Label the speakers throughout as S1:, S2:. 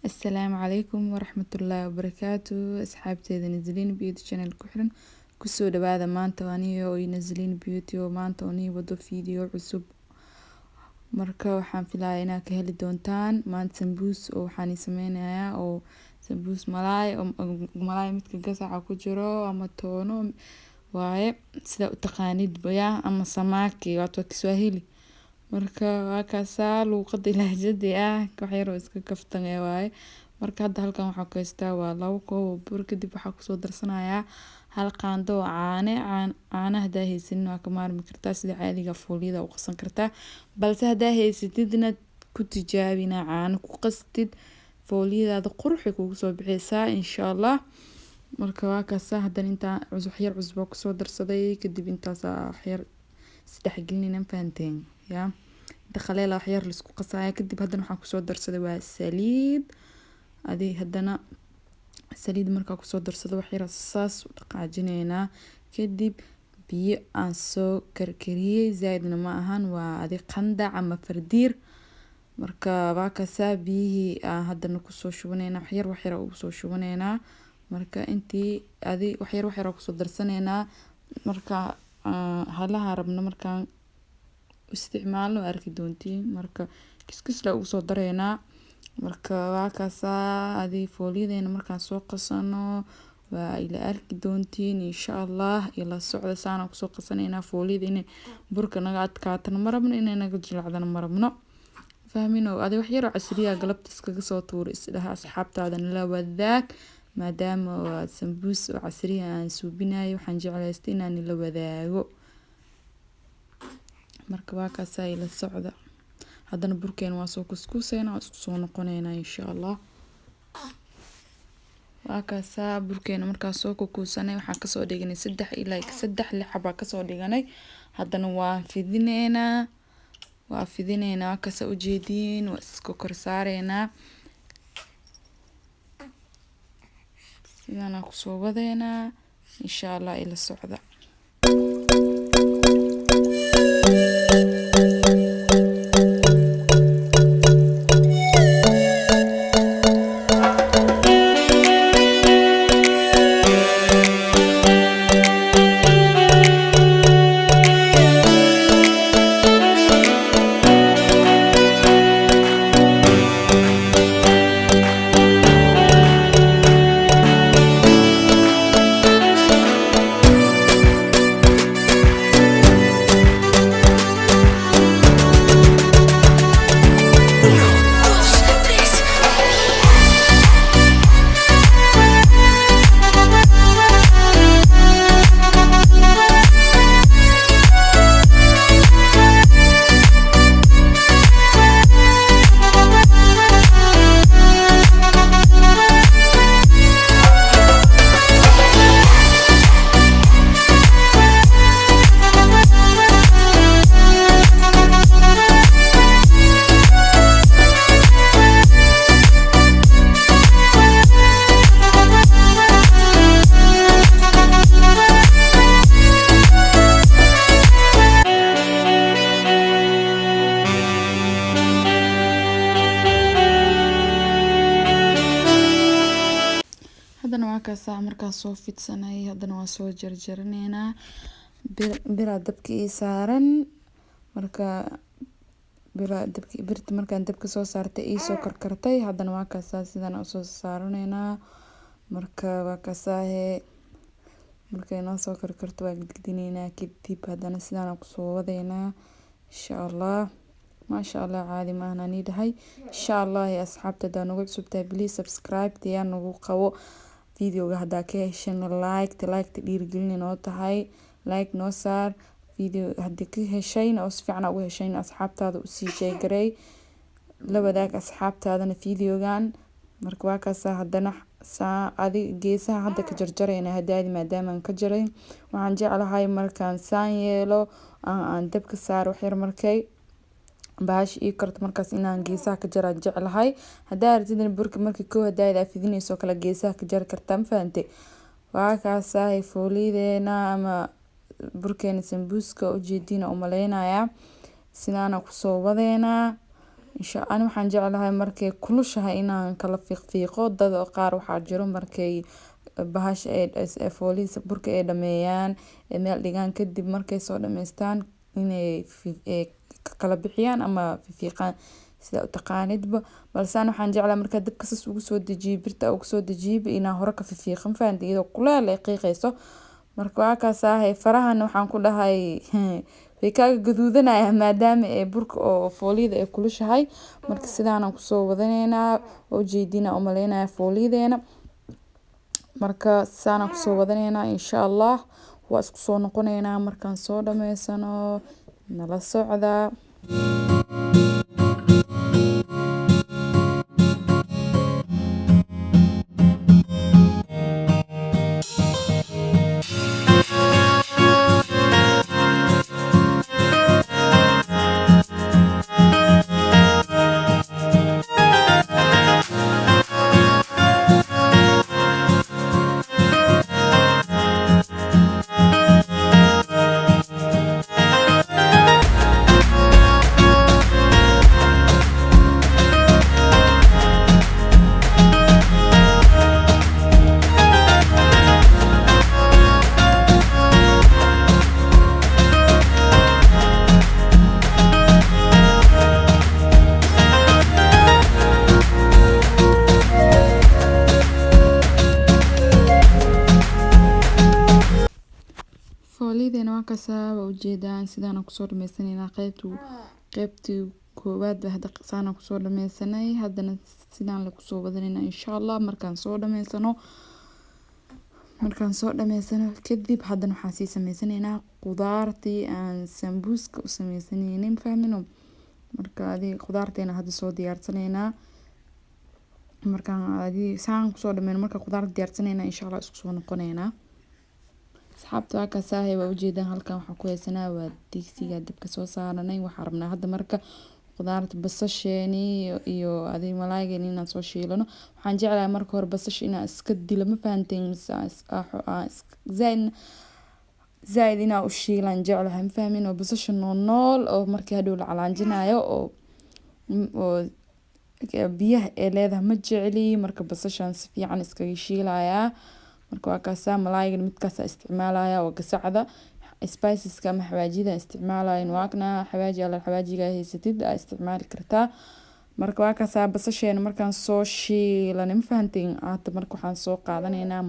S1: السلام عليكم ورحمة الله وبركاته. أصحابتي نزلين بيوتي channel كحرن كسو دبادة maanta aniyo ينزلين بيوتي وmaanta oni wado فيديو cusub marka waxaan filayaa inaad ka heli doontaan maanta sambuus oo waxaan sameynayaa oo sambuus malaay midka gasaca ku jiro ama toono waaye sida u taqaanid baya ama samaki wato Kiswahili marka waa kaasaa luuqada lahjada wax yar oo iska kaftan waaye marka hadda halkan waxaa ku haystaa waa 2 koob oo bur kadib waxaa kusoo darsanayaa hal qaando oo caano hadaa haysanin waa ka maarmi kartaa sida caadiga fooliyada u qasan kartaa balse hadaa haysatidna ku tijaabina caano ku qastid fooliyadaada qurxi kugu soo bixiysaa insha Allah marka waa kaasaa hadan inta wax yar cusbo kusoo darsaday kadib intaas wax yar saddex gelin faanteen yaa inta khaleela wax yar la isku qasaya kadib hadan waxaan kusoo darsaday waa saliid adii hadana saliid marka kusoo darsado wax yar saas u dhaqaajinayna kadib biyo aan soo karkariyay zaidna ma ahan waa adii qandac ama fardiir marka waa kaasaa biyihii aan hadana kusoo shubanayna wax yar ugu soo shubanayna marka intii adii wax yar kusoo darsanayna marka halaha rabno markaan isticmaalno arki doontiin marka kiskis la ugu soo darayna marka waa kaasaa adii fooliyadeena markaan soo qasano waa ila arki doontiin insha Allah ila socda saana kusoo qasanayna fooliyada inay burka naga adkaatana marabno inay naga jilacdana marabno fahmino adii wax yar oo casriya galabta iskaga soo tuur isdhaha asxaabtaada la wadaag maadaama waa sambuus oo casriya aan suubinayo waxaan jeclaystay inaan la wadaago marka waa kaasaa ila socda hadana burkeena waa soo kuskuusayna isku soo noqonayna insha Allah waa kaasaa burkeena markaa soo kukuusanay waxaan kasoo dhiganay 3 ilaa 3 xabo kasoo dhiganay hadana waa fidinayna kaasa u jeedin waa isku kor saarayna sidana ku soo wadayna insha Allah ila socda hadana waa kaasaa markaa soo fidsanay hadana waa soo jarjaranayna bira dabka saaran marka birta markaan dabka soo saartay soo karkartay hadana waa kaasaa sidana soo saaranayna marka waa kaasaa markay noo soo karkarto waa gidgidinayna kadib hadana sidana ku soo wadayna insha Allah ما شاء الله عادي ما أنا نيدهاي إن شاء الله أصحابتي دا نقول سبتها بليز سبسكرايب تيا نقول قوو فيديو هذا كيشن لايك تدير قلني نوت هاي لايك نوصار فيديو هديك هالشيء أو سفعنا أو هالشيء أصحابتي هذا وسي شيء قري لو ذاك أصحابتي هذا الفيديو كان مركواك هدنا سا هذه جيسها هذا كجرجرين هذا ما دائما كجرين وعن جعل هاي مركان سانيلو عن دبك سار وحير مركي باش karto markaas inaan geesaha ka jara jeclahay hadaa aragtid burka markii koo hadaa fidinayso kala geesaha ka jar kartaa faante waa kaasaa foolideena ama burkeena sambuuska u jeedina u maleynaya sidana ku soo wadeena ani waxaan jeclahay markay kulushahay inaan kala fiiqfiiqo. dad qaar waxaa jiro markay bahasha ay foolihiisa burka ay dhameeyaan meel dhigaan kadib markay soo dhameystaan inay kala bixiyaan ama fiiqaan sida u taqaanidba. balse ani waxaan jeclahay markaa dabka sas ugu soo dejiyo birta ugu soo dejiyo inaan hore ka fiiqan fahanti iyadoo kuleel ay qiiqayso. marka waa kaas farahan waxaan ku dhahay way kaaga gaduudanaya maadaama ay burka oo fooliyada ay kulushahay. marka sidaanaan kusoo wadaneynaa oo jeedina u maleynaya fooliyadeena. marka saanaan kusoo wadaneynaa insha Allah waa isku soo noqoneynaa markaan soo dhameysano nala socda. fooliyadeena waa kasaa waa ujeedaan sidaan kusoo dhameysanaynaa qaybtii koowaad ba hadda saana kusoo dhameysanay. haddana sidaan la kusoo wadaneynaa insha Allah markaan soo dhameysano kadib haddana waxaan sii sameysanaynaa qudaartii aan sambuuska u sameysanaynin fahmino. marka adiga qudaarteena hadda soo diyaarsanaynaa markaan adiga saan kusoo dhameyno marka qudaarta diyaarsanaynaa insha Allah isku soo noqoneynaa. asxaabta waa kaas waa ujeedaan halkan waxaan ku haysanaa waa digsiga dabka soo saaranay. waxaan rabnaa hadda marka qudaarta basasheeni iyo adiga malaaygeeni inaan soo shiilano. waxaan jeclahay marka hore basasha inaan iska dilo ma fahanteen zaaid inaan u shiilaan jeclahay ma fahmin oo basasha nool oo markii hadhow la calaanjinayo oo biyaha ee leedahay ma jecli. marka basashaan si fiican iskaga shiilayaa. marka waa kaasa malaayga midkaas isticmaalaya oo gasacda spiceska ama xawaajida isticmaalayn waagna xawaajiga haysatid isticmaali kartaa. marka waa kaasa basasheena markaan soo shiilano ma fahanteen hadda marka waxaan soo qaadanaynaa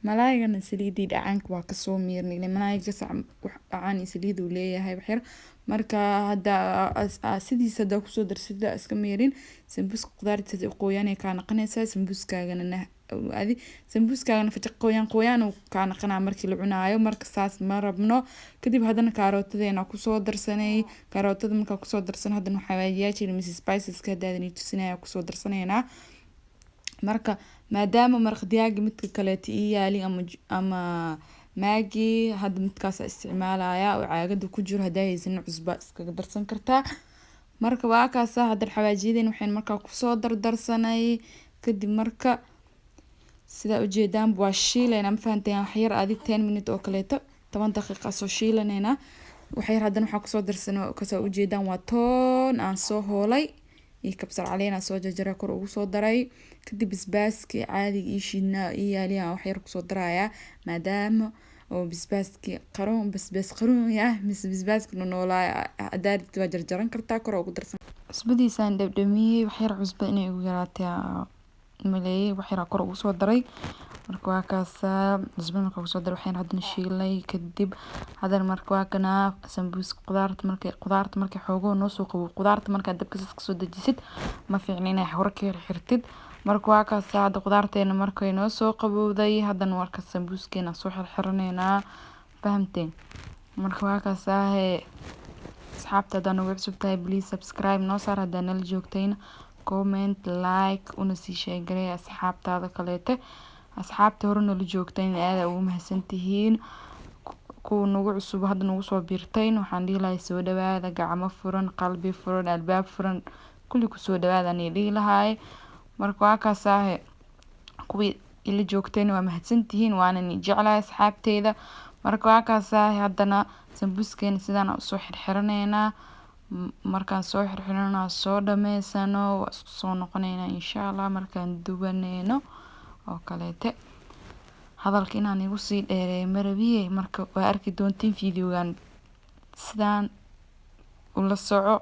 S1: malaygana saliidii dhacaanka waa kasoo miirnay. malaayga gasac dhacaan saliid uu leeyahay wax yar. marka hadda sidiisa hadda kusoo darsida iska miirin sambuuska qudaartiisa qoyaan ay ka naqanaysaa. sambuuskaagana fajaq qoyaan uu ka naqanaa markii la cunaayo. marka saas ma rabno. kadib haddana kaarootadeena kusoo darsanay. kaarootada markaa kusoo darsan haddana xawaajiyaasha Mrs Spiceska hadaadan tusinaya kusoo darsanaynaa. marka maadaama maraq digaaga midka kaleeta ii yaali ama maagi hadda midkaas isticmaalaya oo caagada ku jiro hadaa haysan cusba iskaga darsan kartaa. marka waa kaas hadda xawaajiyadeen waxaan markaa kusoo darsanay. kadib marka sida ujeedaan waa shiilayna ma fahanteen wax yar adi 10 minutes oo kaleeto 10 daqiiqo soo shiilanayna. wax yar haddana waxaa kusoo darsanay kasoo ujeedaan waa toon aan soo hoolay iyo kabsar caleena soo jarjaray kor ugu soo daray. kadib basbaaska caadiga ii shiidna ii yaali aan wax yar kusoo daraya maadaama oo basbaaska basbaas qaroon basbaaska noolaa hadaarid waa jarjaran kartaa kor ugu darsan. cusbadiisaan dhadhamiyay wax yar cusba inay ugu yaraatay maleeyay wax yar kor ugu soo daray. marka waa kaas cusbada marka ugu soo daray waxaan haddana shiilay. kadib haddana marka waa kana sambuuska qudaarta markay xoogoo noo soo qabo qudaarta marka dabka soo dejisid ma fiicna inay hore ka xirxirtid. marka waa kaas hadda qudaarteena markay noo soo qabowday haddana marka sambuuskeena soo xirxiranaynaa fahamteen. marka waa kaas asxaabta haddaan ugu cusub tahay please subscribe noo saar haddaan nala joogtayna comment like una sii sheegaray asxaabtaada kaleete. asxaabta hore nala joogtayna aad ugu mahadsantihiin. kuwa nagu cusub hadda nagu soo biirtayn waxaan dhihi lahay soo dhawaada gacmo furan qalbi furan albaab furan kulli ku soo dhawaada aan dhihi lahay. marka waa kaas kuwii ila joogtayna waa mahadsantihiin waana ni jeclahay asxaabteeda. marka waa kaas haddana sambuuskeena sidaan u soo xirxiranaynaa. markaan soo xirxirana soo dhameysano waa isku soo noqonayna insha Allah markaan dubaneyno oo kaleete hadalka inaan igu sii dheereeyo marabiye marka waa arki doontiin videogan sidaan ula soco.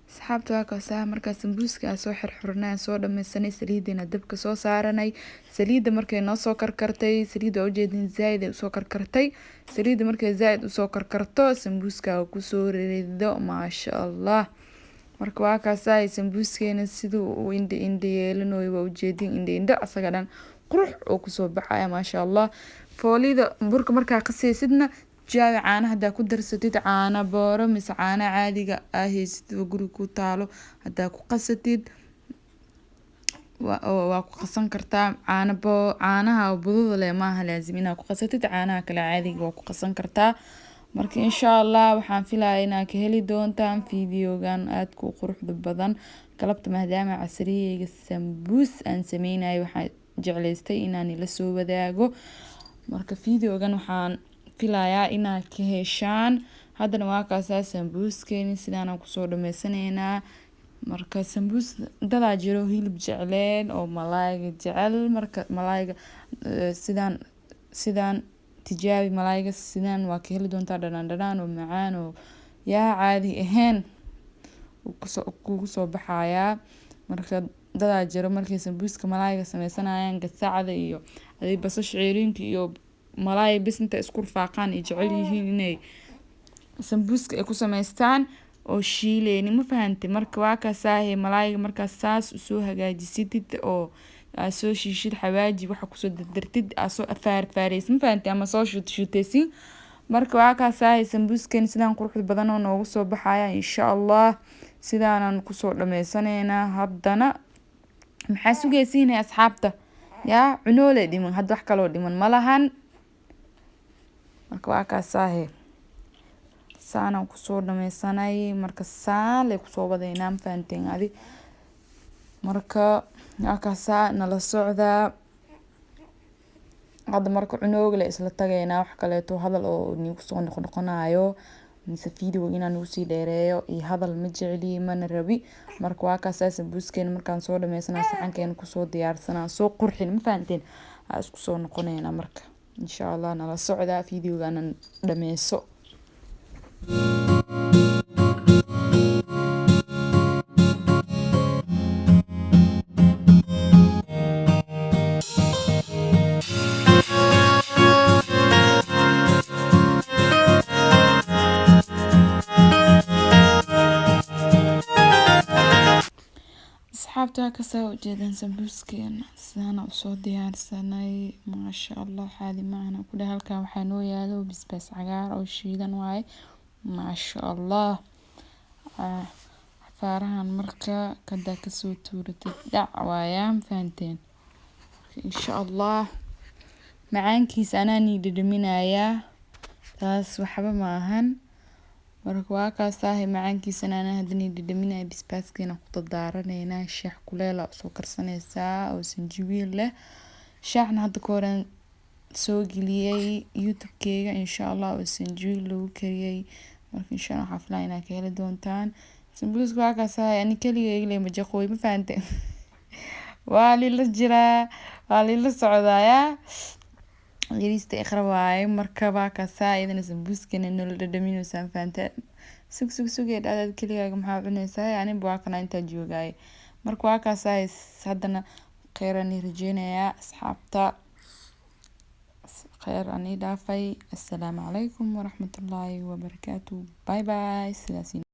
S1: asxaabta waa kaasa markaa sambuuska aan soo xirxirnay soo dhameysanay saliidina dabka soo saaranay saliida markay noo soo karkartay saliida oo jeedin zaid ay soo karkartay saliida markay zaid u soo karkarto sambuuska ku soo rido maasha Allah marka waa kaasa sambuuskeena sidoo uu indha yeelanayo waa ujeedin indha asaga dhan qurux oo ku soo baxaya maasha Allah foolida burka markaa qasaysidna jaaga caana hadaa ku darsatid caana booro mise caana caadiga ah haysid guriga ku taalo hadaa ku qasatid waa ku qasan kartaa caanaha budada leh maaha laazim inaad ku qasatid caanaha kale caadiga waa ku qasan kartaa marka insha Allah waxaan filayaa inaad ka heli doontaan videogan aad ku quruxda badan galabta maadaama casriyeyga sambuus aan sameynayo waxaan jecleystay inaan ila soo wadaago marka videogan waxaan filayaa inaad ka heshaan haddana waa kaasa sambuuskeeni sidaan aan kusoo dhameysanayna marka sambuus dadaa jiro hilib jecleen oo malaayga jecel marka malaayga sidaan tijaabi malaayga sidaan waa ka heli doontaa dhanaan oo macaan oo yaa caadi ahayn kugu soo baxayaa marka dadaa jiro markay sambuuska malaayga sameysanayaan gasacada iyo adii basasha ceeriinka iyo malaay bis inta isku faaqaan ay jecel yihiin inay sambuuska ay ku sameystaan oo shiileeni ma fahantay marka waa kaasaahay malaayga markaas saas u soo hagaajisid oo soo shiishid xawaaji waxa ku soo dardartid soo faaraysid ma fahantay ama soo shuutaysid marka waa kaasaahay sambuuskan sidaan qurux badan oo noogu soo baxaya insha Allah sidaan ku soo dhameysanayna haddana maxaa sugaysiinay asxaabta yaa cunoole dhiman had wax kale oo dhiman malahan marka waa kaasaahay saanaan kusoo dhameysanay marka saan lay kusoo wadaynaa ma fahanteen adi marka waa kaasaa nala socdaa hadda marka cunooga la isla tagaynaa wax kaleeto hadal oo nigu soo noqonayo mise video inaan ugu sii dheereeyo iyo hadal ma jecli mana rabi marka waa kaasaa sambuuskeena markaan soo dhameysana saxankeena kusoo diyaarsanaa soo qurxin ma fahanteen isku soo noqonayna marka insha Allah nala socdaa videogan dhameyso asxaabta kasoo jeedan sambuuskeena sidaan u soo diyaarsanay maasha Allah xaadi maana ku dhahay halkan waxa noo yaalo basbaas cagaar oo shiidan waaye maasha Allah faarahan marka kada kasoo tuuratay dhac waayaan fahanteen insha Allah macaankiisa anaan dhadhaminayaa taas waxba ma ahan marka waa kaasaahay macaankiisa anaan hadanii dhadhaminaya basbaaskeena ku dadaaranayna shaah kuleel oo soo karsanaysaa oo sanjabiil leh shaahna hadda kooran soo geliyay youtube-keyga insha Allah oo sanjabiil lagu kariyay. Marka insha Allah waxaan filayaa inaad ka heli doontaan. Sambuuska waa kaas ani keligay ma jaqooy ma fahantay. waa lila jiraa waa lila socdaaya yariista iqra waaye marka waa kaas idin sambuuskana nolol dhadhaminaysan fahantay. sug ee dhadad keligaaga maxaa cunaysaa yani waa kana inta joogay. marka waa kaas haddana khayr aan rajeynayaa asxaabta. خير أني دافي. السلام عليكم ورحمة الله وبركاته. باي باي.